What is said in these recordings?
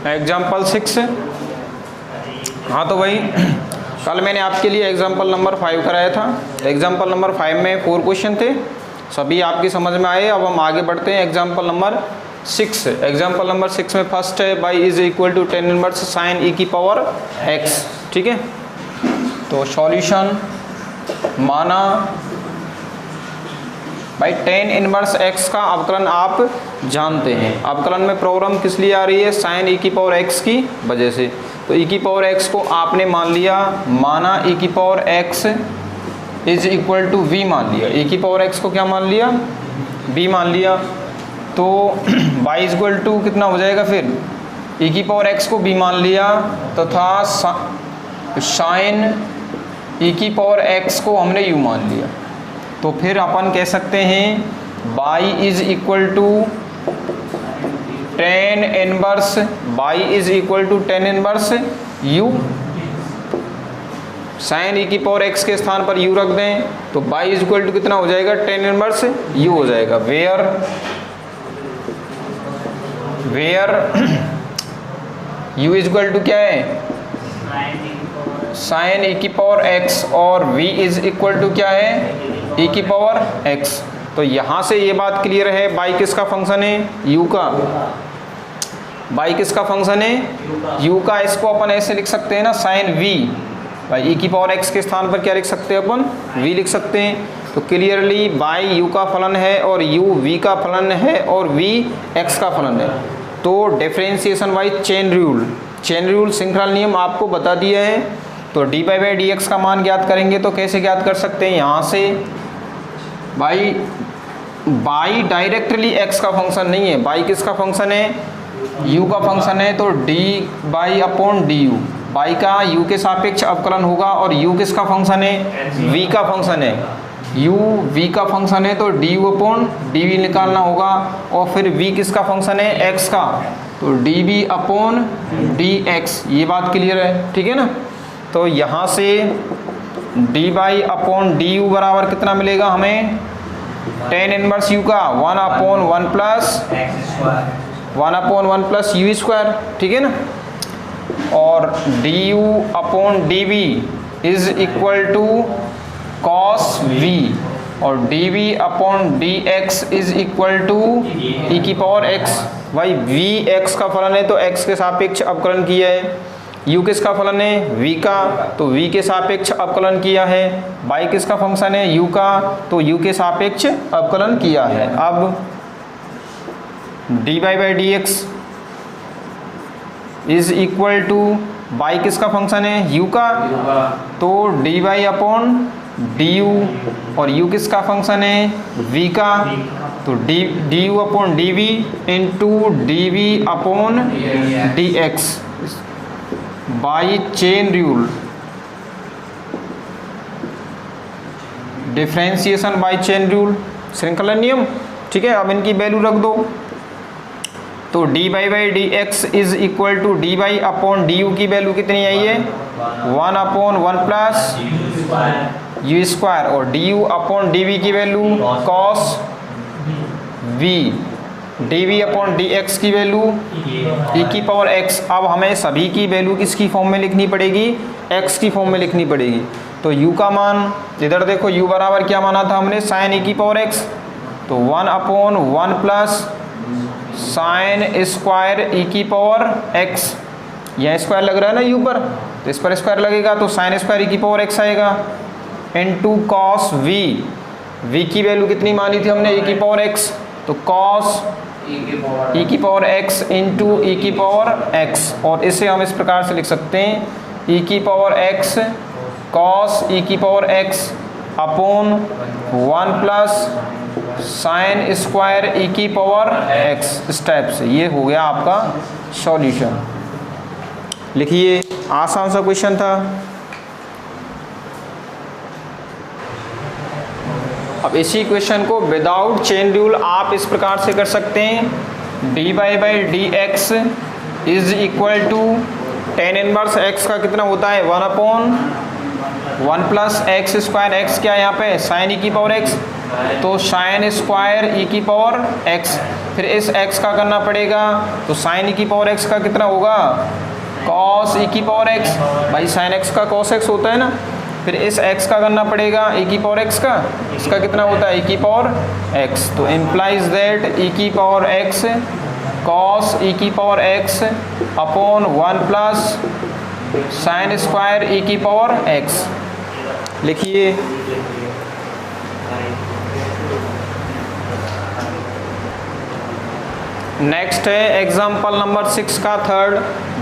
Example 6। हाँ तो भाई कल मैंने आपके लिए एग्जाम्पल नंबर 5 कराया था। एग्जाम्पल नंबर 5 में 4 क्वेश्चन थे, सभी आपकी समझ में आए। अब हम आगे बढ़ते हैं एग्जाम्पल नंबर 6। एग्जाम्पल नंबर 6 में फर्स्ट है y is equal to tan inverse sine e की पावर एक्स। ठीक है, तो सॉल्यूशन माना भाई टेन इनवर्स एक्स का अवकलन आप जानते हैं। अवकलन में प्रॉब्लम किस लिए आ रही है? साइन ई की पावर एक्स की वजह से। तो ई की पावर एक्स को आपने मान लिया, माना ई की power x is equal to v मान लिया। ई की पावर एक्स को क्या मान लिया? वी मान लिया। तो वाई इज इक्वल टू कितना हो जाएगा फिर? ई की पावर एक्स को वी मान लिया तथा साइन ई की पावर एक्स को हमने यू मान लिया। तो फिर अपन कह सकते हैं y is equal to tan inverse, y is equal to tan inverse u. Sine e की पावर एक्स के स्थान पर यू रख दें तो बाई इज इक्वल टू कितना हो जाएगा? टेन इनवर्स यू हो जाएगा। Where u is equal to क्या है? साइन ई की पावर एक्स और v इज इक्वल टू क्या है? e की पावर x। तो यहाँ से ये बात क्लियर है, बाई किसका फंक्शन है? u का। बाई किसका फंक्शन है? u का। इसको अपन ऐसे लिख सकते हैं ना, साइन v बाई e की पावर x के स्थान पर क्या लिख सकते हैं अपन? v लिख सकते हैं। तो क्लियरली बाई u का फलन है और u v का फलन है और v x का फलन है। तो डिफरेंशिएशन बाई चेन रूल श्रृंखला नियम आपको बता दिया है। तो डी बाई डी एक्स का मान ज्ञात करेंगे तो कैसे ज्ञात कर सकते हैं? यहाँ से बाई डायरेक्टली x का फंक्शन नहीं है, बाई किसका फंक्शन है? u का फंक्शन है। तो d by upon d you, by का u के सापेक्ष अवकलन होगा और u किसका फंक्शन है? v का फंक्शन है। u v का फंक्शन है तो d u upon d v निकालना होगा और फिर v किसका फंक्शन है? x का, तो d v upon d x. ये बात क्लियर है, ठीक है ना। तो यहाँ से D by upon d you बराबर कितना मिलेगा हमें? टेन इनवर्स यू का 1 अपॉन 1 प्लस यू स्क्वायर, ठीक है ना। और d u upon d v is equal to cos v और d v upon d x is equal to e की पावर एक्स। भाई वी एक्स का फलन है तो एक्स के सापेक्ष अवकलन किया है। u किसका फलन है? v का, तो v के सापेक्ष अवकलन किया है। बाई किसका फंक्शन है? u का, तो u के सापेक्ष अवकलन किया है। अब dy by d x is equal to by किसका फंक्शन है? u का, तो dy by upon d u और u किसका फंक्शन है? v का, तो d u upon d v into d v upon d x by chain rule, differentiation by chain rule श्रृंखला नियम, ठीक है। अब इनकी वैल्यू रख दो तो d by d x is equal to d by upon d u की वैल्यू कितनी आई है? 1 अपॉन 1 प्लस यू स्क्वायर और d u upon d v की value cos v, d v upon d x की वैल्यू ई की power x. अब हमें सभी की वैल्यू किसकी फॉर्म में लिखनी पड़ेगी? एक्स की फॉर्म में लिखनी पड़ेगी। तो u का मान इधर देखो, u बराबर क्या माना था हमने? साइन ई की पावर एक्स, तो 1 upon 1 plus sine square e की पावर एक्स। यह स्क्वायर लग रहा है ना u पर, तो इस पर स्क्वायर लगेगा तो साइन स्क्वायर ई की पावर एक्स आएगा इनटू कॉस वी। v की वैल्यू कितनी मानी थी हमने? e की पावर x, तो कॉस e की पावर x इंटू e की पावर x। और इसे हम इस प्रकार से लिख सकते हैं e की पावर x कॉस e की power x upon 1 plus sine square e की पावर x स्टेप से। ये हो गया आपका सॉल्यूशन। लिखिए, आसान सा क्वेश्चन था। अब इसी क्वेश्चन को विदाउट चेन रूल आप इस प्रकार से कर सकते हैं, d by d x is equal to tan inverse x का कितना होता है? 1 upon 1 plus x square. X क्या है यहाँ पे? साइन ई की पावर एक्स, तो साइन स्क्वायर ई की पावर एक्स। फिर इस x का करना पड़ेगा, तो साइन e की पावर x का कितना होगा, cos e की पावर x, भाई साइन x का cos x होता है ना। फिर इस x का करना पड़ेगा e की पावर x का, इसका कितना होता है e की पावर x, तो इम्प्लाइज दैट e की पावर x cos e की power x upon 1 plus sine square e की पावर x। लिखिए नेक्स्ट है एग्जाम्पल नंबर 6 का third,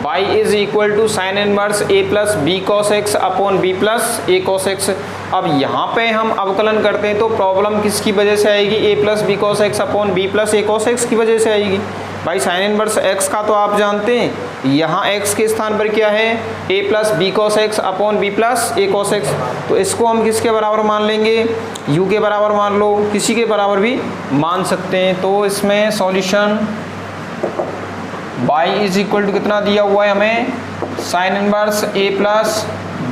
y is equal to sine inverse a plus b cos x upon b plus a cos x. अब यहाँ पे हम अवकलन करते हैं तो प्रॉब्लम किसकी वजह से आएगी, a plus b cos x upon b plus a cos x की वजह से आएगी। भाई साइन इनवर्स x का तो आप जानते हैं, यहाँ x के स्थान पर क्या है, a plus b cos x upon b plus a cos x, तो इसको हम किसके बराबर मान लेंगे, u के बराबर मान लो, किसी के बराबर भी मान सकते हैं। तो इसमें solution y is equal to कितना दिया हुआ है हमें, sine inverse a plus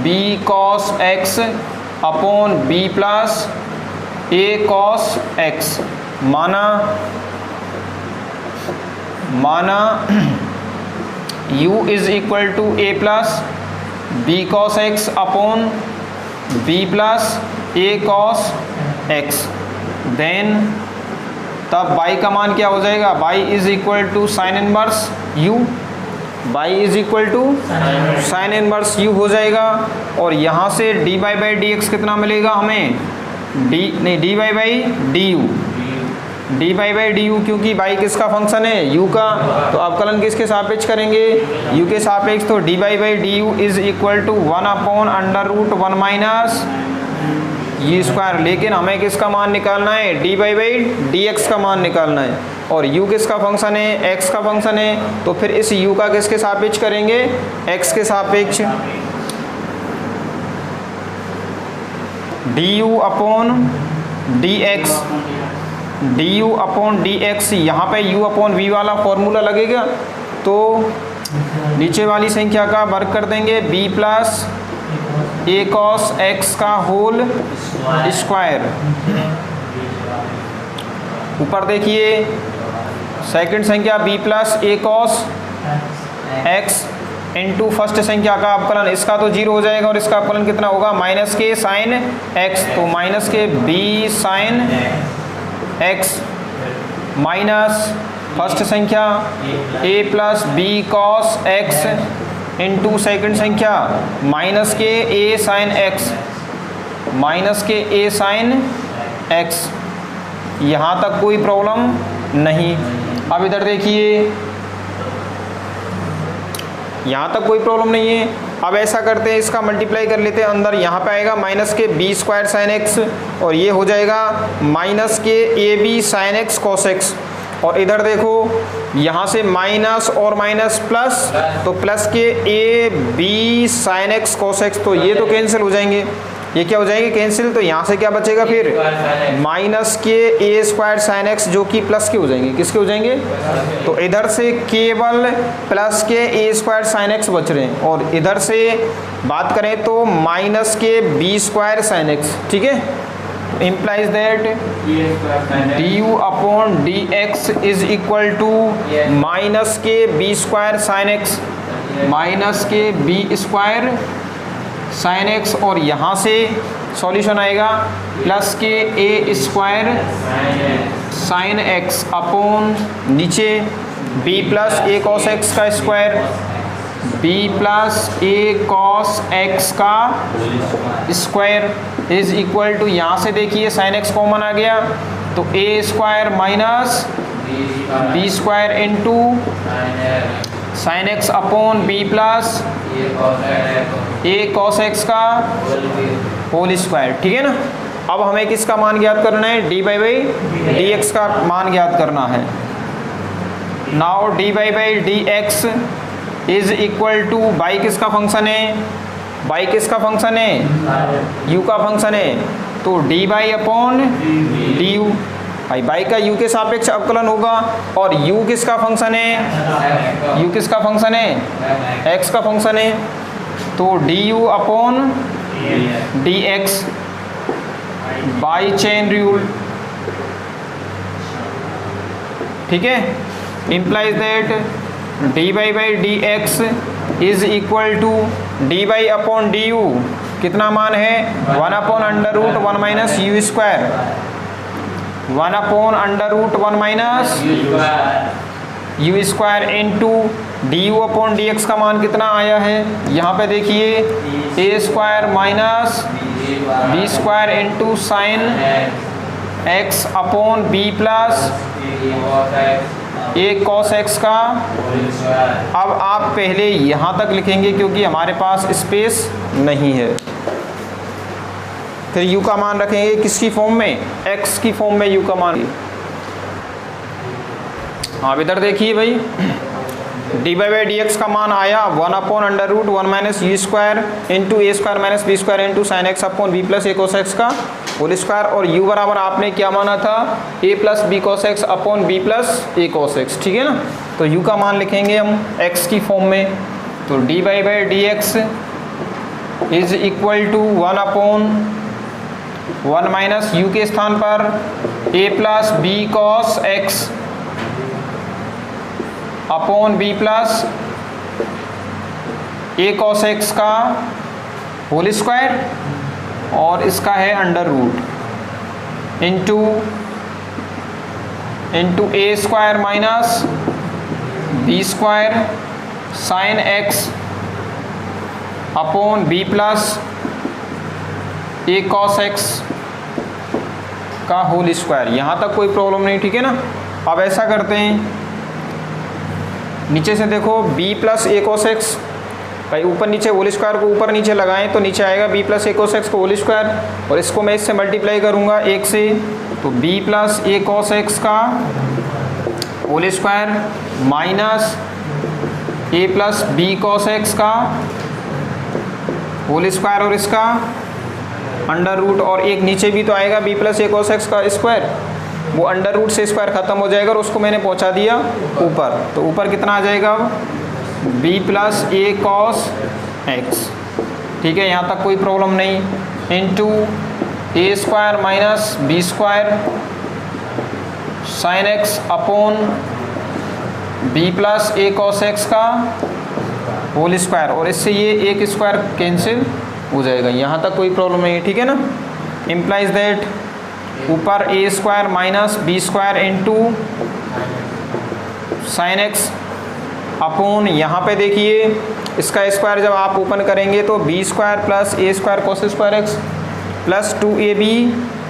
b cos x upon b plus a cos x, माना u is equal to a plus b cos x upon b plus a cos x, then तब y का मान क्या हो जाएगा, y is equal to sine inverse u, y is equal to sine inverse u हो जाएगा। और यहाँ से dy बाई डी एक्स कितना मिलेगा हमें, dy by d you, dy by d you, क्योंकि y किसका फंक्शन है, u का, तो अवकलन किसके सापेक्ष करेंगे, u के सापेक्ष, तो dy by d u is equal to 1 upon under root 1 minus ये स्क्वायर। लेकिन हमें किसका मान निकालना है, dy बाई डी एक्स का मान निकालना है, और u किसका फंक्शन है, x का फंक्शन है, तो फिर इस u का किसके सापेक्ष करेंगे, x के सापेक्ष, du upon d x, du upon d x, यहाँ पे u अपॉन v वाला फॉर्मूला लगेगा, तो नीचे वाली संख्या का वर्ग कर देंगे, b plus a cos x का होल स्क्वायर। ऊपर देखिए सेकंड संख्या b plus a cos x into first संख्या का अवकलन, इसका तो 0 हो जाएगा और इसका अवकलन कितना होगा, माइनस के साइन x, तो माइनस के b sine x minus first संख्या a plus b cos x into second संख्या माइनस के a साइन x, माइनस के a साइन x। यहाँ तक कोई प्रॉब्लम नहीं। अब इधर देखिए, यहाँ तक कोई प्रॉब्लम नहीं है। अब ऐसा करते हैं, इसका मल्टीप्लाई कर लेते हैं, अंदर यहाँ पे आएगा माइनस के बी स्क्वायर साइन x, और ये हो जाएगा माइनस के a b sine x cos x। और इधर देखो यहाँ से माइनस और माइनस प्लस, तो प्लस के a b sine x cos x, तो ये तो कैंसिल हो जाएंगे, ये क्या हो जाएंगे कैंसिल, तो यहाँ से क्या बचेगा फिर माइनस के ए स्क्वायर साइन एक्स, जो कि प्लस के हो जाएंगे, किसके हो जाएंगे, तो इधर से केवल प्लस के ए स्क्वायर साइन एक्स बच रहे हैं, और इधर से बात करें तो माइनस के बी स्क्वायर साइन एक्स, ठीक है। implies that du upon d x is equal to minus के b square sine x, minus के बी स्क्वायर साइन एक्स, और यहाँ से सॉल्यूशन आएगा प्लस के a square sine x upon नीचे b plus a cos x का square, b plus a cos x का स्क्वायर इज इक्वल टू, यहाँ से देखिए साइन एक्स कॉमन आ गया, तो a square minus b square into sine x upon b plus a cos x का whole square, ठीक है ना। अब हमें किसका मान ज्ञात करना है, डी बाई डी एक्स का मान ज्ञात करना है। Now d by d x is equal to, by किसका फंक्शन है, बाई किसका फंक्शन है, u का फंक्शन है, तो d by upon d u, भाई बाई का u के सापेक्ष अवकलन होगा, और u किसका फंक्शन है, u किसका फंक्शन है, x का फंक्शन है, तो d u upon d x by chain rule. ठीक है, implies that d y by d x is equal to d y upon d u, कितना मान है 1 upon under root 1 minus u square, 1 upon under root 1 minus u square into d u upon d x का मान कितना आया है, यहाँ पे देखिए a square minus b square into sine x upon b plus a cos x का। अब आप पहले यहाँ तक लिखेंगे क्योंकि हमारे पास स्पेस नहीं है, फिर u का मान रखेंगे किसकी फॉर्म में, x की फॉर्म में u का मान। आप इधर देखिए भाई, d y by d x का मान आया 1 upon under root 1 minus u square into a square minus b square into sine x upon b plus a cos x का होल स्क्वायर, और u बराबर आपने क्या माना था a plus b cos x upon b plus a cos x, ठीक है ना। तो u का मान लिखेंगे हम x की फॉर्म में, तो d y by d x is equal to 1 upon 1 minus u के स्थान पर a plus b cos x upon b plus a cos x का होल स्क्वायर, और इसका है under root into a square minus b square sine x upon b plus a cos x का whole square. यहाँ तक कोई problem नहीं, ठीक है ना। अब ऐसा करते हैं, नीचे से देखो b plus a cos x, भाई ऊपर नीचे होल स्क्वायर को ऊपर नीचे लगाएं तो नीचे आएगा b plus a cos x को होल स्क्वायर, और इसको मैं इससे मल्टीप्लाई करूँगा 1 से, तो b plus a cos x का होल स्क्वायर माइनस ए प्लस बी कोस एक्स का होल स्क्वायर, और इसका अंडर रूट, और एक नीचे भी तो आएगा b plus a cos x का स्क्वायर, वो अंडर रूट से स्क्वायर खत्म हो जाएगा और उसको मैंने पहुंचा दिया ऊपर, तो ऊपर कितना आ जाएगा अब b plus a cos x, ठीक है, यहाँ तक कोई प्रॉब्लम नहीं, into a square minus b square sine x upon b plus a cos x का होल स्क्वायर, और इससे ये एक स्क्वायर कैंसिल हो जाएगा, यहाँ तक कोई प्रॉब्लम नहीं है, ठीक है ना। इम्प्लाइज दैट ऊपर a square minus b square into sine x upon, यहाँ पे देखिए इसका स्क्वायर जब आप ओपन करेंगे तो b square plus a square cos square x plus 2ab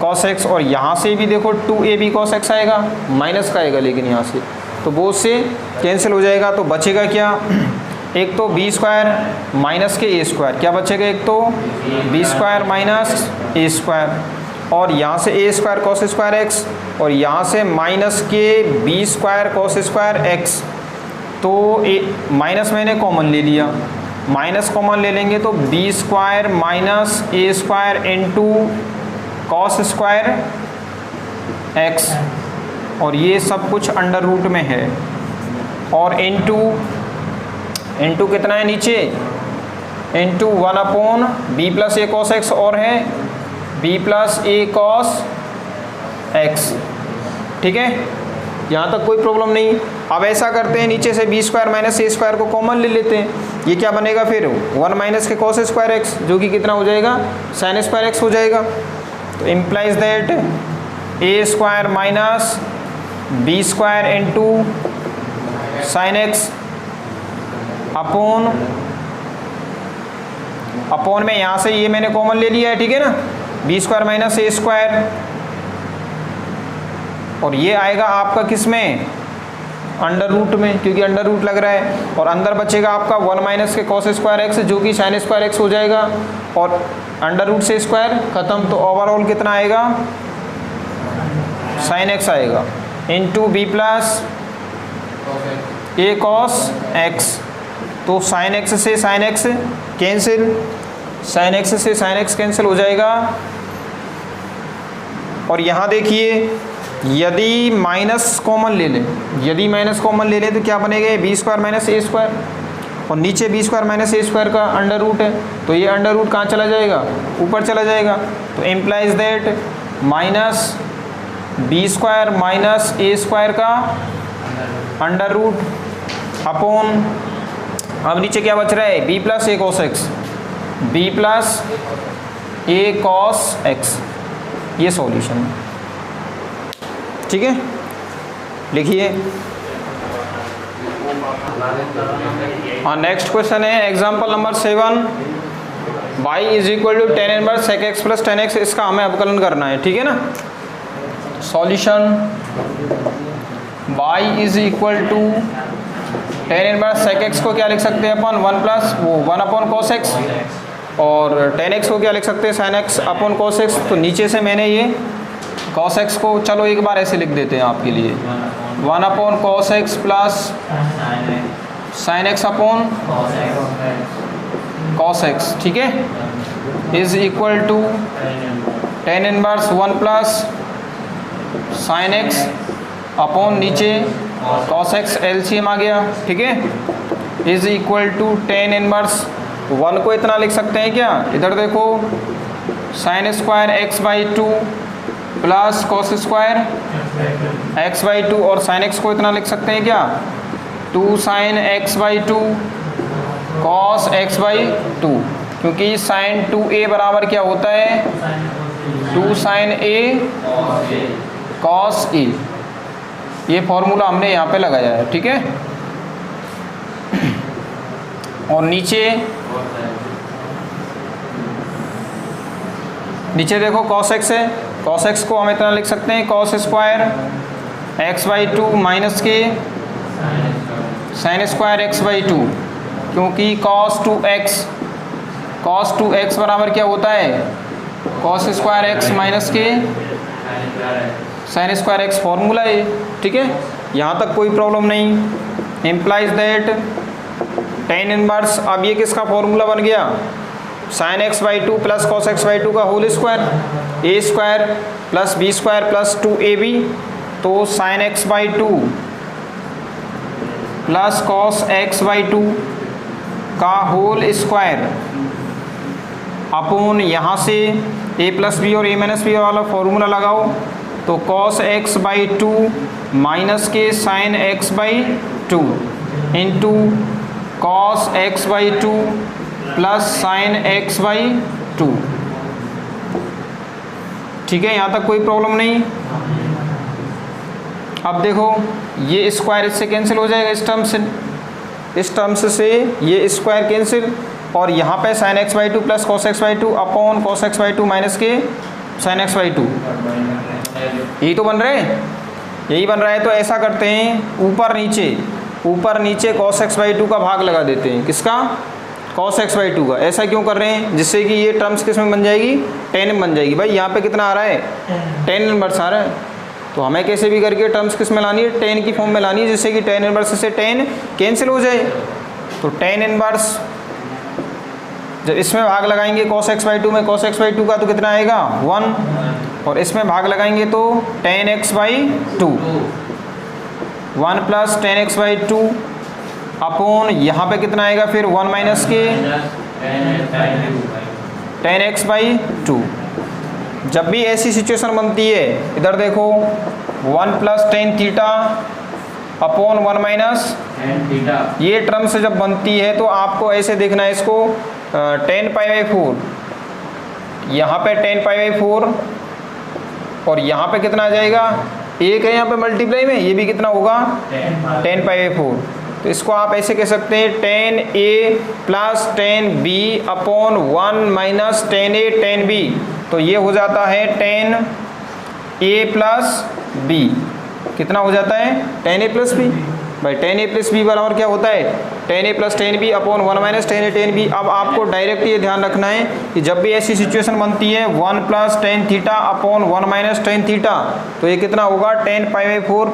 cos x, और यहाँ से भी देखो 2ab कॉस एक्स आएगा, माइनस का आएगा लेकिन यहाँ से, तो वो से कैंसिल हो जाएगा, तो बचेगा क्या, एक तो बी स्क्वायर माइनस के ए स्क्वायर, क्या बचेगा, एक तो b square minus a square, और यहाँ से a square cos square x, और यहाँ से माइनस के b square cos square x, तो माइनस मैंने कॉमन ले लिया, माइनस कॉमन ले लेंगे तो b square minus a square into cos square x, और ये सब कुछ अंडर रूट में है, और इंटू कितना है नीचे, into 1 upon b plus a cos x, और है B plus a cos x, ठीक है, यहाँ तक कोई प्रॉब्लम नहीं। अब ऐसा करते हैं, नीचे से B square minus a square को कॉमन ले लेते हैं, ये क्या बनेगा फिर 1 माइनस के कॉस स्क्वायर एक्स, जो कि कितना हो जाएगा साइन स्क्वायर एक्स हो जाएगा, तो implies that a square minus b square into sine x upon में यहाँ से ये मैंने कॉमन ले लिया है, ठीक है ना, B square minus a square, और ये आएगा आपका किस में, अंडर रूट में, क्योंकि अंडर रूट लग रहा है, और अंदर बचेगा आपका 1 माइनस के कॉस स्क्वायर एक्स, जो कि साइन स्क्वायर एक्स हो जाएगा, और अंडर रूट से स्क्वायर खत्म, तो ओवरऑल कितना आएगा, साइन एक्स आएगा, into B plus a cos x, तो साइन एक्स से sine x cancel, sine x से साइन एक्स कैंसिल हो जाएगा, और यहाँ देखिए यदि माइनस कॉमन ले लें, तो क्या बनेगा, B square minus a square, और नीचे B square minus a square का अंडर रूट है, तो ये अंडर रूट कहाँ चला जाएगा, ऊपर चला जाएगा, तो implies that minus b square minus a square का अंडर रूट अपॉन, अब नीचे क्या बच रहा है, b plus a cos x, b plus a cos x, ये सॉल्यूशन है। ठीक है, लिखिए। हाँ, नेक्स्ट क्वेश्चन है example number 7, y is equal to tan inverse sec x plus tan x, इसका हमें अवकलन करना है। ठीक है ना, solution y is equal to tan inverse sec x को क्या लिख सकते हैं अपन, 1 प्लस वो 1 अपॉन कॉस एक्स, और टेन एक्स को क्या लिख सकते हैं, sign x upon cos x. तो नीचे से मैंने ये कॉस एक्स को चलो एक बार ऐसे लिख देते हैं आपके लिए, 1 अपॉन cos x plus sine x upon cos x, ठीक है, is equal to tan inverse 1 plus sine x upon नीचे कॉस एक्स, एलसीएम आ गया। ठीक है, is equal to tan inverse 1 को इतना लिख सकते हैं क्या, इधर देखो, sine square x by 2 plus cos square x by 2, और साइन एक्स को इतना लिख सकते हैं क्या, 2 sign x by 2 cos x by 2, क्योंकि साइन 2a बराबर क्या होता है, 2 साइन a कॉस a, ये फॉर्मूला हमने यहाँ पे लगाया है। ठीक है, और नीचे देखो कॉस एक्स है, कॉस एक्स को हम इतना लिख सकते हैं, cos square x by 2 minus के साइन स्क्वायर एक्स बाई 2, क्योंकि कॉस 2x बराबर क्या होता है, कॉस स्क्वायर एक्स माइनस के साइन स्क्वायर एक्स, फॉर्मूला है। ठीक है, यहाँ तक कोई प्रॉब्लम नहीं। इम्प्लाइज दैट टेन इनवर्स, अब ये किसका फॉर्मूला बन गया, sine x by 2 plus cos x by 2 का whole square, a square plus b square plus 2ab, तो sine x by 2 plus cos x by 2 का होल स्क्वायर अपॉन, यहाँ से a प्लस बी और a माइनस बी वाला formula लगाओ, तो cos x by 2 minus के sine x by 2 into cos x by 2 plus sine x by 2। ठीक है, यहाँ तक कोई प्रॉब्लम नहीं। अब देखो ये स्क्वायर इससे कैंसिल हो जाएगा, इस टर्म्स से ये स्क्वायर कैंसिल, और यहाँ पे sign x by 2 plus cos x by 2 upon cos x by 2 minus के साइन एक्स बाई 2, यही तो बन रहे हैं, यही बन रहा है। तो ऐसा करते हैं, ऊपर नीचे कॉस एक्स बाई 2 का भाग लगा देते हैं, किसका, कॉस एक्स बाई 2 का। ऐसा क्यों कर रहे हैं, जिससे कि ये टर्म्स किस में बन जाएगी, टेन में बन जाएगी। भाई यहाँ पे कितना आ रहा है, टेन इनवर्स आ रहा है, तो हमें कैसे भी करके टर्म्स किस में लानी है, टेन की फॉर्म में लानी है, जिससे कि टेन इनवर्स से टेन कैंसिल हो जाए। तो टेन इनवर्स जब इसमें भाग लगाएंगे कॉस एक्स बाई 2 में, कॉस एक्स बाई 2 का तो कितना आएगा 1, और इसमें भाग लगाएंगे तो ten x by 2, 1 plus tan x by 2 upon यहाँ पे कितना आएगा फिर 1 माइनस के टेन एक्स बाई 2। जब भी ऐसी सिचुएशन बनती है, इधर देखो 1 plus tan theta upon 1 minus ये टर्म से जब बनती है, तो आपको ऐसे देखना है इसको, 10 पाई बाई 4, यहाँ पे 10 पाई बाई 4, और यहाँ पे कितना आ जाएगा, एक है यहाँ पे मल्टीप्लाई में, ये भी कितना होगा 10 पाई बाई 4। तो इसको आप ऐसे कह सकते हैं 10a plus 10b upon 1 minus 10a 10b, तो ये हो जाता है 10a प्लस b, कितना हो जाता है 10a प्लस b। भाई 10a प्लस b बराबर क्या होता है 10a plus 10b upon 1 minus 10a 10b। अब आपको डायरेक्ट ये ध्यान रखना है कि जब भी ऐसी सिचुएशन बनती है 1 plus tan theta upon 1 minus tan theta, तो ये कितना होगा 10 पाई बाई 4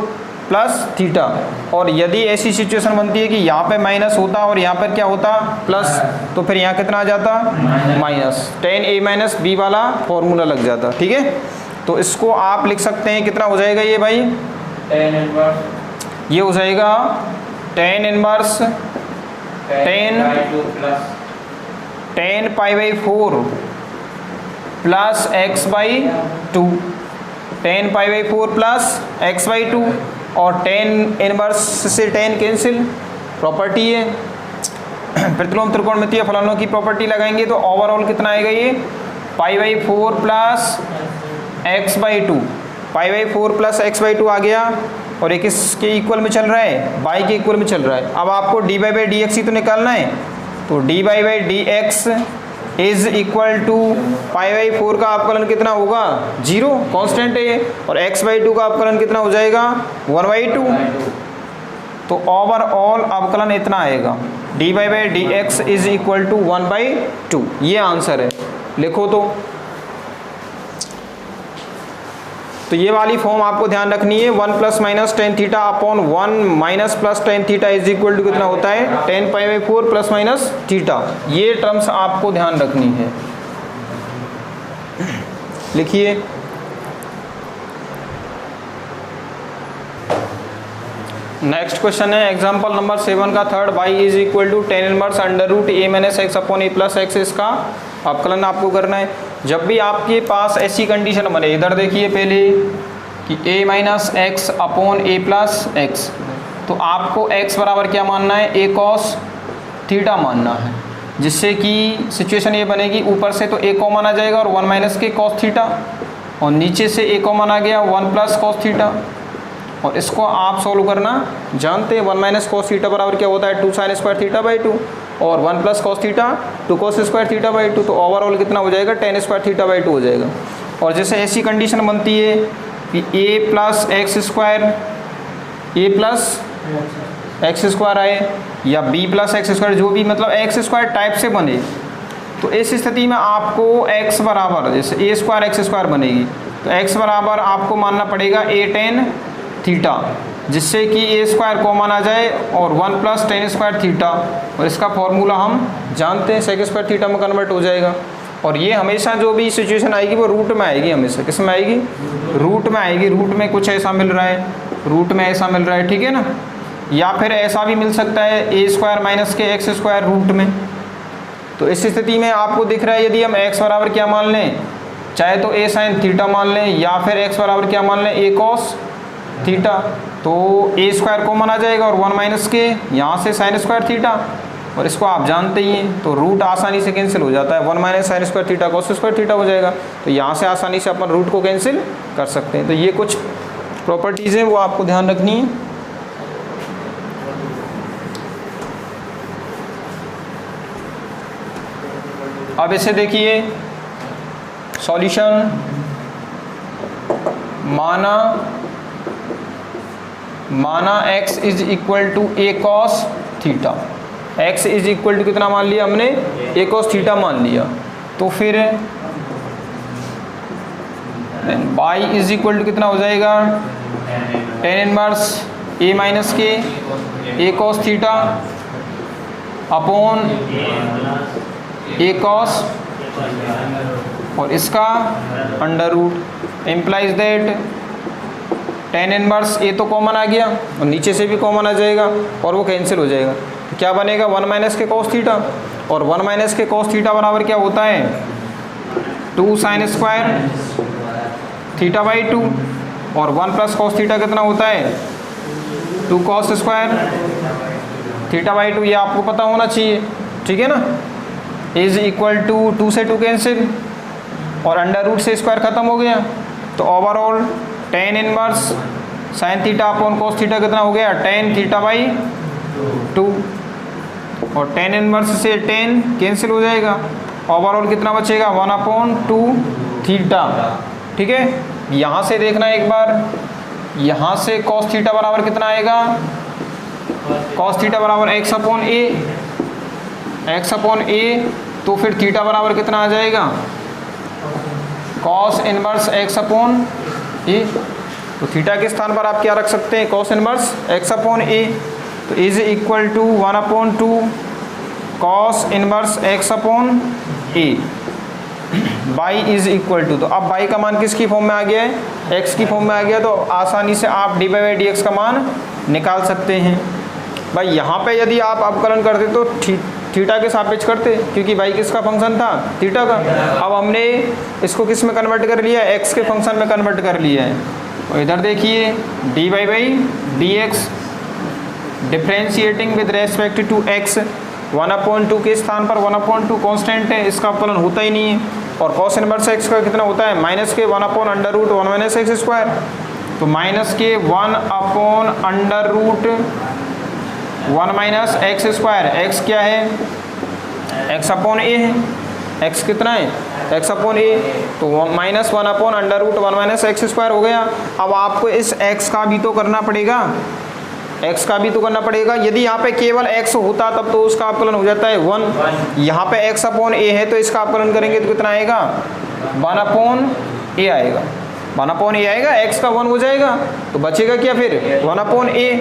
प्लस थीटा। और यदि ऐसी सिचुएशन बनती है कि यहाँ पे माइनस होता और यहाँ पर क्या होता प्लस, तो फिर यहाँ कितना आ जाता माइनस 10a माइनस b वाला फॉर्मूला लग जाता। ठीक है, तो इसको आप लिख सकते हैं, कितना हो जाएगा ये भाई, ये हो जाएगा tan inverse 10 pi by 4 plus x by 2, 10 pi by 4 plus x by 2, और टेन इनवर्स से टेन कैंसिल, प्रॉपर्टी है। प्रतिलोम त्रिकोणमितीय फलनों की प्रॉपर्टी लगाएंगे तो ओवरऑल कितना आएगा ये π/4 प्लस x/2, π/4 प्लस x/2 आ गया और एक इसके इक्वल में चल रहा है, y के इक्वल में चल रहा है। अब आपको dy/dx ही तो निकालना है, तो dy/dx इज इक्वल टू π/4 का अवकलन कितना होगा 0, कांस्टेंट है, और x/2 का अवकलन कितना हो जाएगा 1/2। तो ओवरऑल अवकलन इतना आएगा dy/dx इज इक्वल टू 1/2। ये आंसर है, लिखो तो ये वाली फॉर्म आपको ध्यान रखनी है। 1 plus minus tan theta upon 1 minus plus tan theta is equal to कितना होता है 10 π/4 प्लस माइनस थीटा। ये टर्म्स आपको ध्यान रखनी है, लिखिए। नेक्स्ट क्वेश्चन है एग्जांपल नंबर 7 का third, y is equal to tan inverse under root a minus x upon a plus x, इसका अवकलन आपको करना है। जब भी आपके पास ऐसी कंडीशन बने, इधर देखिए पहले कि a minus x upon a plus x, तो आपको x बराबर क्या मानना है a कॉस थीटा मानना है, जिससे कि सिचुएशन ये बनेगी ऊपर से तो a कॉमन आ जाएगा और 1 माइनस के कॉस थीटा, और नीचे से a कॉमन आ गया 1 प्लस कॉस थीटा। और इसको आप सॉल्व करना जानते हैं, 1 माइनस कॉस थीटा बराबर क्या होता है 2 साइन स्क्वायर थीटा बाई 2, और 1 plus cos theta 2 cos square theta by 2, तो ओवरऑल कितना हो जाएगा 10 स्क्वायर थीटा बाई 2 हो जाएगा। और जैसे ऐसी कंडीशन बनती है कि a प्लस एक्स स्क्वायर आए या b प्लस एक्स स्क्वायर, जो भी मतलब एक्स स्क्वायर टाइप से बने, तो इस स्थिति में आपको x बराबर जैसे a स्क्वायर एक्स स्क्वायर बनेगी, तो x बराबर आपको मानना पड़ेगा a टेन थीटा, जिससे कि a स्क्वायर कॉमन आ जाए और 1 प्लस टेन स्क्वायर थीटा, और इसका फॉर्मूला हम जानते हैं सेक स्क्वायर थीटा में कन्वर्ट हो जाएगा। और ये हमेशा जो भी सिचुएशन आएगी वो रूट में आएगी, हमेशा किस में आएगी रूट में आएगी। रूट में कुछ ऐसा मिल रहा है, रूट में ऐसा मिल रहा है, ठीक है ना। या फिर ऐसा भी मिल सकता है a स्क्वायर माइनस के एक्स स्क्वायर रूट में। तो इस स्थिति में आपको दिख रहा है यदि हम x बराबर क्या मान लें, चाहे तो a साइन थीटा मान लें या फिर x बराबर क्या मान लें a कॉस थीटा, तो a स्क्वायर कॉमन आ जाएगा और 1 माइनस के यहाँ से साइन स्क्वायर थीटा, और इसको आप जानते ही हैं, तो रूट आसानी से कैंसिल हो जाता है, 1 minus sine square theta cos square theta हो जाएगा। तो यहाँ से आसानी से अपन रूट को कैंसिल कर सकते हैं। तो ये कुछ प्रॉपर्टीज़ हैं वो आपको ध्यान रखनी है। अब इसे देखिए सॉल्यूशन, माना x is equal to a cos theta, x is equal to कितना मान लिया हमने a कॉस थीटा मान लिया, तो फिर y इज इक्वल टू कितना हो जाएगा टेन इनवर्स a माइनस के a cos theta upon a cos, और इसका under root implies that tan inverse a तो कॉमन आ गया और नीचे से भी कॉमन आ जाएगा और वो कैंसिल हो जाएगा। तो क्या बनेगा 1 माइनस के कॉस थीटा, और 1 माइनस के कॉस थीटा बराबर क्या होता है 2 साइन स्क्वायर थीटा बाई 2, और 1 प्लस कॉस थीटा कितना होता है 2 कॉस स्क्वायर थीटा बाई 2, ये आपको पता होना चाहिए, ठीक है ना। इज इक्वल टू 2 से 2 कैंसिल और अंडर रूट से स्क्वायर खत्म हो गया, तो overall ten inverse sine theta upon cos theta कितना हो गया टेन थीटा बाई 2, और टेन इनवर्स से 10 कैंसिल हो जाएगा, ओवरऑल कितना बचेगा 1/2 थीटा, ठीक है। यहाँ से देखना एक बार, यहाँ से कॉस थीटा बराबर कितना आएगा, कॉस थीटा बराबर x अपॉन a, तो फिर थीटा बराबर कितना आ जाएगा कॉस इनवर्स x अपॉन a, तो थीटा के स्थान पर आप क्या रख सकते हैं कॉस इनवर्स x अपॉन a, तो is equal to 1/2 cos inverse x अपॉन a। y is equal to, तो अब y का मान किसकी फॉर्म में आ गया है x की फॉर्म में आ गया, तो आसानी से आप dy/dx का मान निकाल सकते हैं। भाई यहाँ पे यदि आप अवकलन करते तो थीटा के सापेक्ष करते, क्योंकि y किसका फंक्शन था थीटा का। अब हमने इसको किस में कन्वर्ट कर लिया x के फंक्शन में कन्वर्ट कर लिया है, और इधर देखिए d y by d x differentiating with respect to x 1/2 के स्थान पर 1/2 कांस्टेंट है, इसका अपलन होता ही नहीं है। और cos इनवर्स एक्स का कितना होता है माइनस के 1/√1 माइनस एक्स स्क्वायर, तो माइनस के 1/√1 माइनस एक्स स्क्वायर। एक्स क्या है x/a है, x कितना है x/a, तो माइनस 1/√1 माइनस एक्स स्क्वायर हो गया। अब आपको इस x का भी तो करना पड़ेगा, x का भी तो करना पड़ेगा। यदि यहाँ पे केवल x होता तब तो उसका अपकलन हो जाता है 1, यहाँ पे x/a है तो इसका अपकलन करेंगे तो कितना आएगा 1/a आएगा, 1/a आएगा, x का 1 हो जाएगा तो बचेगा क्या फिर 1/a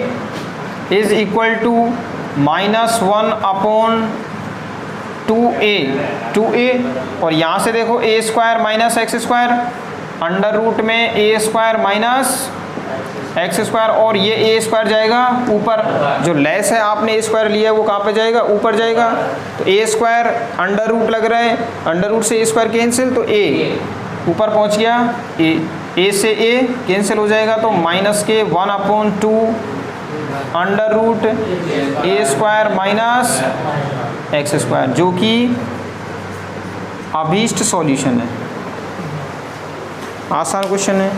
is equal to -1/2a और यहाँ से देखो a square minus x square under root में a square minus x square और ये ए स्क्वायर जाएगा ऊपर, जो लेस है आपने ए स्क्वायर लिया है वो कहाँ पे जाएगा ऊपर जाएगा, तो ए स्क्वायर अंडर रूट लग रहा है, अंडर रूट से ए स्क्वायर कैंसिल तो ए ऊपर पहुँच गया, ए से ए कैंसिल हो जाएगा तो माइनस के 1/2 अंडर रूट ए स्क्वायर माइनस एक्स स्क्वायर, जो कि अभीष्ट सॉल्यूशन है। आसान क्वेश्चन है।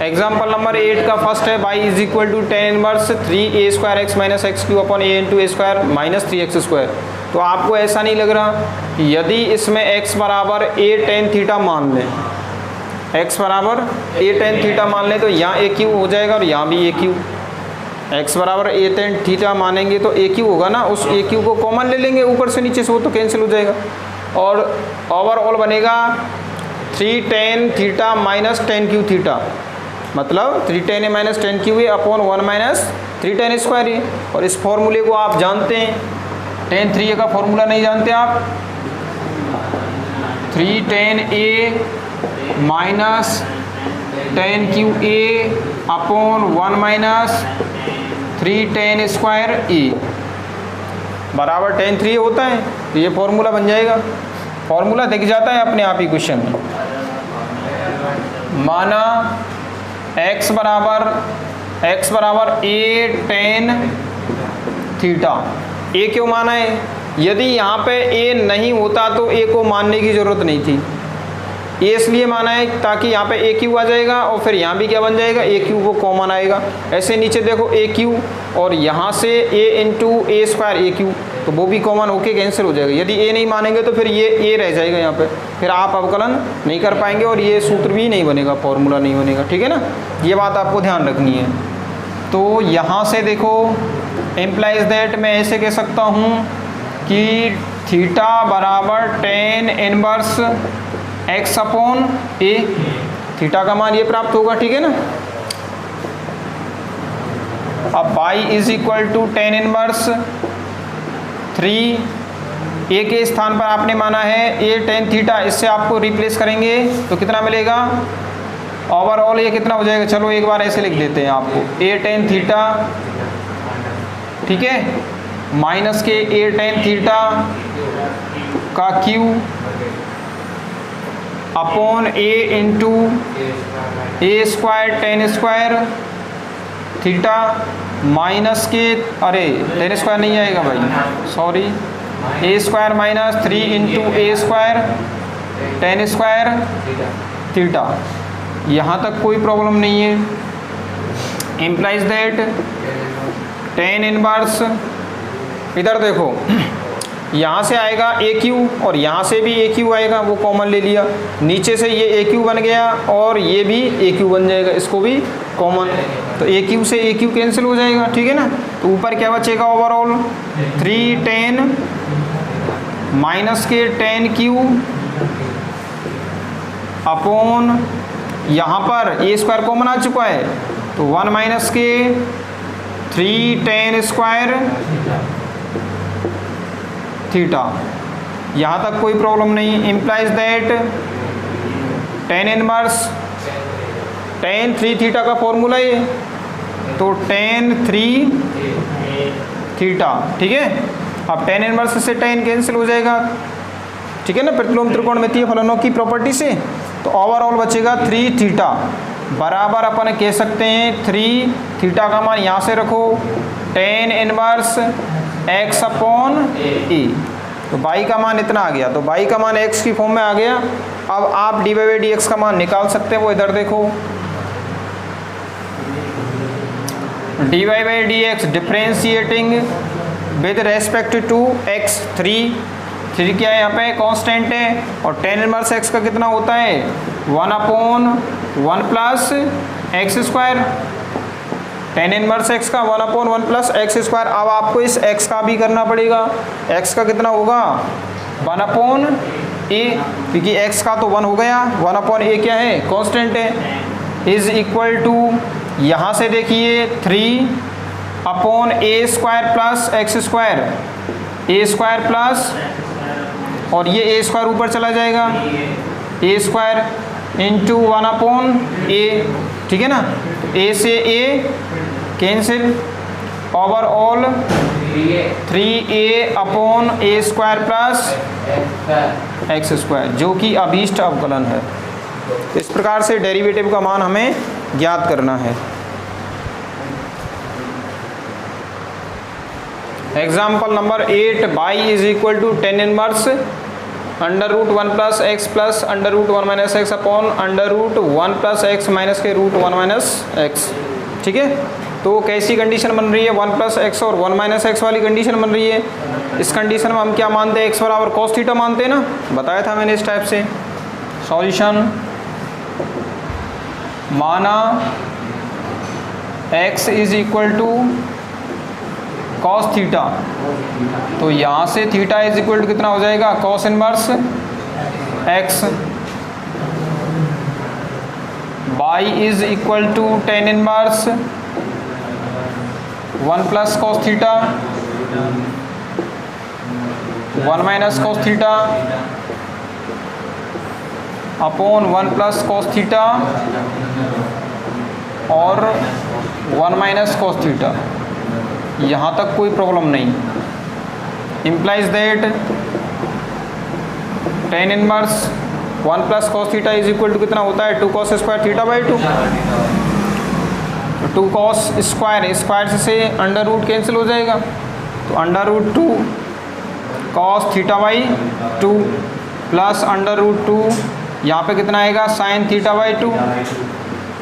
एग्जाम्पल नंबर 8 का फर्स्ट है y is equal to tan inverse 3a square x minus x cube upon a into a square minus 3x square. तो आपको ऐसा नहीं लग रहा कि यदि इसमें x बराबर a tan थीटा मान लें, x बराबर a tan थीटा मान लें तो यहाँ a क्यू हो जाएगा और यहाँ भी a क्यू, x बराबर a tan थीटा मानेंगे तो a क्यू होगा ना, उस a क्यू को कॉमन ले लेंगे ऊपर से नीचे से, वो तो कैंसिल हो जाएगा और ओवरऑल बनेगा 3 tan theta minus tan cube theta, मतलब 3 tan a minus tan cube a upon 1 minus 3 tan square a. और इस फॉर्मूले को आप जानते हैं, tan 3a का फॉर्मूला नहीं जानते आप, 3 tan a minus tan cube a upon 1 minus 3 tan square a बराबर tan 3 होता है, तो ये फॉर्मूला बन जाएगा। फॉर्मूला दिख जाता है अपने आप ही क्वेश्चन में। माना x बराबर a tan थीटा, a क्यों माना है, यदि यहाँ पे a नहीं होता तो a को मानने की ज़रूरत नहीं थी, ये इसलिए माना है ताकि यहाँ पे ए क्यू आ जाएगा और फिर यहाँ भी क्या बन जाएगा ए क्यू, वो कॉमन आएगा। ऐसे नीचे देखो ए क्यू और यहाँ से ए into a square A Q, तो वो भी कॉमन होके कैंसिल हो जाएगा। यदि ए नहीं मानेंगे तो फिर ये ए रह जाएगा यहाँ पे, फिर आप अवकलन नहीं कर पाएंगे और ये सूत्र भी नहीं बनेगा, फॉर्मूला नहीं बनेगा, ठीक है ना, ये बात आपको ध्यान रखनी है। तो यहाँ से देखो इम्प्लाइज दैट मैं ऐसे कह सकता हूँ कि थीटा बराबर tan इनवर्स x अपॉन ए, थीटा का मान ये प्राप्त होगा, ठीक है ना। अब y is equal to tan inverse 3 a के स्थान पर आपने माना है a tan थीटा, इससे आपको रिप्लेस करेंगे तो कितना मिलेगा ओवरऑल, ये कितना हो जाएगा, चलो एक बार ऐसे लिख देते हैं आपको a tan थीटा, ठीक है, माइनस के a tan थीटा का q upon a into a square tan square theta minus के, अरे tan स्क्वायर नहीं आएगा भाई, sorry, a square minus 3 into a square tan square theta. यहाँ तक कोई प्रॉब्लम नहीं है। इम्प्लाइज दैट tan इनवर्स, इधर देखो यहाँ से आएगा ए क्यू और यहाँ से भी ए क्यू आएगा, वो कॉमन ले लिया, नीचे से ये ए क्यू बन गया और ये भी ए क्यू बन जाएगा, इसको भी कॉमन, तो ए क्यू से ए क्यू कैंसिल हो जाएगा, ठीक है ना। तो ऊपर क्या बचेगा ओवरऑल 3 tan माइनस के tan क्यू अपॉन, यहाँ पर ए स्क्वायर कॉमन आ चुका है तो 1 माइनस के 3 tan स्क्वायर थीटा। यहाँ तक कोई प्रॉब्लम नहीं। Implies that tan inverse tan 3 theta का फॉर्मूला ये, तो tan 3 थीटा, ठीक है। अब tan इनवर्स से tan कैंसिल हो जाएगा ठीक है ना, प्रतिलोम त्रिकोणमितीय फलनों की प्रॉपर्टी से। तो ओवरऑल बचेगा 3 थीटा बराबर अपन कह सकते हैं 3 थीटा का मान यहाँ से रखो tan इनवर्स x अपॉन ए। तो बाई का मान इतना आ गया, तो बाई का मान x की फॉर्म में आ गया। अब आप dy बाई dx का मान निकाल सकते हैं, वो इधर देखो dy by dx differentiating with respect to x, 3 क्या है यहाँ पे कांस्टेंट है, और tan इनवर्स x का कितना होता है 1 upon 1 plus x square. tan inverse x का 1 अपॉन 1 प्लस एक्स स्क्वायर। अब आपको इस x का भी करना पड़ेगा, x का कितना होगा 1 अपॉन a, क्योंकि x का तो 1 हो गया, 1 अपॉन a क्या है कांस्टेंट है, इज इक्वल टू यहाँ से देखिए 3 upon a square plus x square, a square plus, और ये a स्क्वायर ऊपर चला जाएगा a square into 1 upon a, ठीक है ना, a से a cancel, overall 3a upon a square plus x square, जो कि अभीष्ट अवकलन है। इस प्रकार से डेरिवेटिव का मान हमें ज्ञात करना है। Example number 8, y is equal to tan inverse under root 1 plus x plus under root 1 minus x upon under root 1 plus x minus के रूट 1 माइनस एक्स। ठीक है, तो कैसी कंडीशन बन रही है 1 प्लस एक्स और 1 माइनस एक्स वाली कंडीशन बन रही है। इस कंडीशन में हम क्या मानते हैं, x बराबर कॉस थीटा मानते हैं ना, बताया था मैंने इस टाइप से। सॉल्यूशन माना x is equal to cos theta, तो यहाँ से थीटा इज इक्वल टू कितना हो जाएगा cos inverse x, y is equal to tan inverse 1 plus cos theta 1 minus cos theta upon 1 plus cos theta और 1 minus cos theta. यहाँ तक कोई प्रॉब्लम नहीं। Implies that tan inverse 1 plus cos theta is equal to कितना होता है 2 cos square theta by 2। 2 cos square, square से under root cancel हो जाएगा, तो under root 2 cos theta by 2 plus under root 2, यहाँ पे कितना आएगा साइन थीटा बाई 2,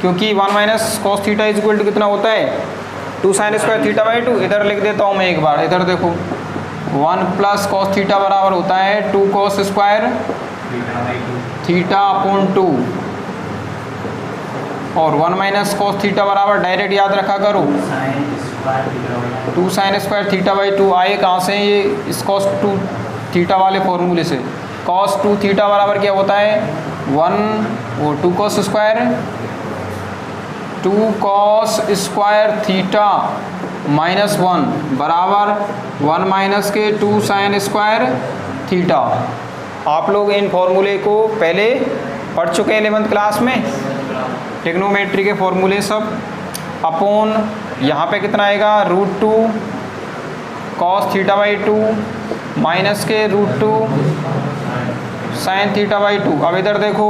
क्योंकि 1 minus cos theta is equal to कितना होता है 2 साइन स्क्वायर थीटा बाई 2। इधर लिख देता हूँ मैं एक बार, इधर देखो 1 प्लस कॉस थीटा बराबर होता है 2 कॉस स्क्वायर थीटा अपॉन 2, और 1 माइनस कॉस थीटा बराबर डायरेक्ट याद रखा करो 2 साइन स्क्वायर थीटा बाई 2। आए कहाँ से ये, इस कॉस 2 थीटा वाले फॉर्मूले से। कॉस 2 थीटा बराबर क्या होता है 2 cos square 2 cos square theta minus 1 बराबर 1 माइनस के 2 साइन स्क्वायर थीटा। आप लोग इन फॉर्मूले को पहले पढ़ चुके हैं 11th क्लास में, ट्रिग्नोमेट्री के फॉर्मूले सब। अपॉन यहाँ पे कितना आएगा √2 कॉस थीटा बाई 2 माइनस के √2 साइन थीटा बाई 2। अब इधर देखो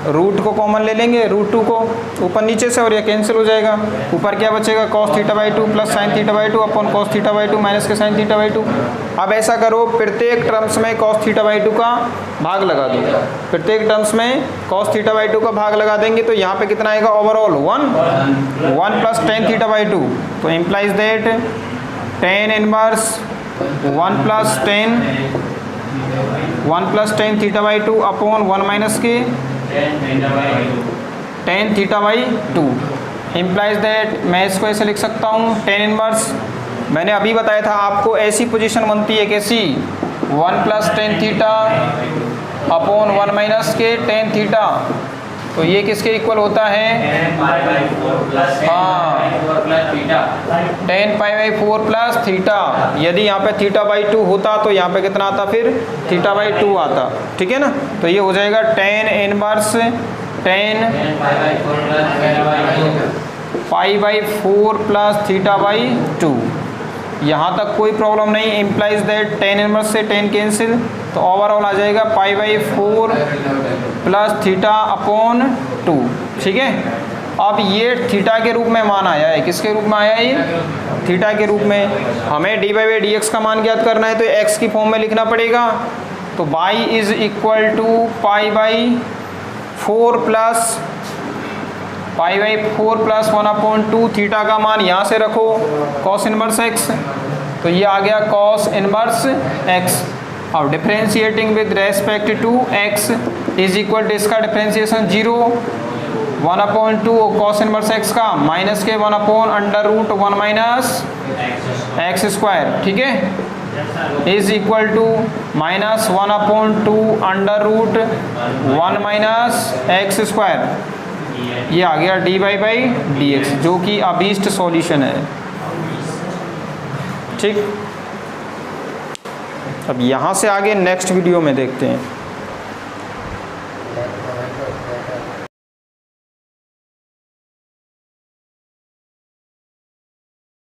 रूट को कॉमन ले लेंगे, √2 को ऊपर नीचे से, और यह कैंसिल हो जाएगा। ऊपर क्या बचेगा cos theta by 2 plus sine theta by 2 upon cos theta by 2 minus के साइन थीटा बाई 2। अब ऐसा करो, प्रत्येक टर्म्स में cos थीटा बाई 2 का भाग लगा दो। प्रत्येक टर्म्स में cos थीटा बाई 2 का भाग लगा देंगे तो यहाँ पे कितना आएगा overall 1 plus tan theta by 2। तो implies that tan inverse 1 plus tan theta by 2 upon 1 minus के tan theta by 2। Implies that मैं इसको ऐसे लिख सकता हूँ tan इनवर्स, मैंने अभी बताया था आपको ऐसी पोजीशन बनती है कैसी 1 plus tan theta upon 1 minus के tan थीटा। तो ये किसके इक्वल होता है हाँ tan pi by 4 plus theta. यदि यहाँ पे थीटा बाई 2 होता तो यहाँ पे कितना आता, फिर थीटा बाई 2 आता। ठीक है ना, तो ये हो जाएगा tan inverse tan pi by 4 plus theta by 2। यहाँ तक कोई प्रॉब्लम नहीं। इम्प्लाइज दैट tan इनवर्स से tan कैंसिल, तो ओवरऑल आ जाएगा पाई बाई 4 प्लस थीटा अपॉन 2, ठीक है। अब ये थीटा के रूप में मान आया है, किसके रूप में आया है ये? थीटा के रूप में। हमें डी बाई डी एक्स का मान ज्ञात करना है तो एक्स की फॉर्म में लिखना पड़ेगा। तो y is equal to pi by 4 plus 1/2, theta का मान यहाँ से रखो cos इनवर्स x, तो ये आ गया cos इनवर्स x। अब differentiating with respect to x is equal to इसका डिफरेंशिएशन 0, 1/2 cos इनवर्स x का माइनस के 1/√1 माइनस एक्स स्क्वायर, ठीक है, is equal to minus 1/2 minus x square. ये आ गया डी बाई डी एक्स, जो कि अभीष्ट सॉल्यूशन है, ठीक। अब यहाँ से आगे नेक्स्ट वीडियो में देखते हैं।